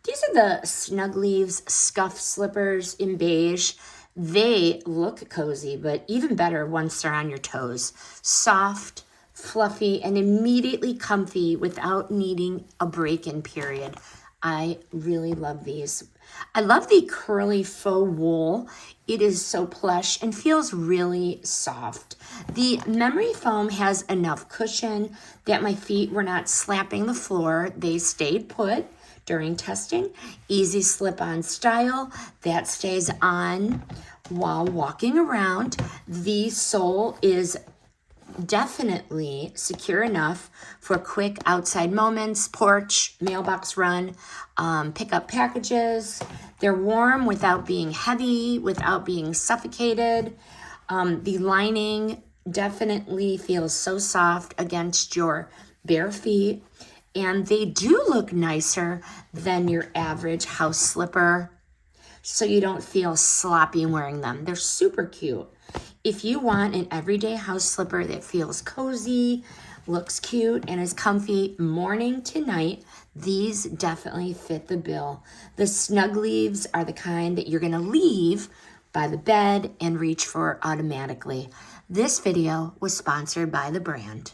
These are the Snug Leaves Scuff slippers in beige. They look cozy, but even better once they're on your toes. Soft, fluffy, and immediately comfy without needing a break-in period. I really love these. I love the curly faux wool. It is so plush and feels really soft. The memory foam has enough cushion that my feet were not slapping the floor. They stayed put during testing. Easy slip-on style that stays on while walking around. The sole is definitely secure enough for quick outside moments, porch, mailbox run, pick up packages. They're warm without being heavy, without being suffocated. The lining definitely feels so soft against your bare feet. And they do look nicer than your average house slipper, so you don't feel sloppy wearing them. They're super cute. If you want an everyday house slipper that feels cozy, looks cute, and is comfy morning to night, these definitely fit the bill. The Snug Leaves are the kind that you're gonna leave by the bed and reach for automatically. This video was sponsored by the brand.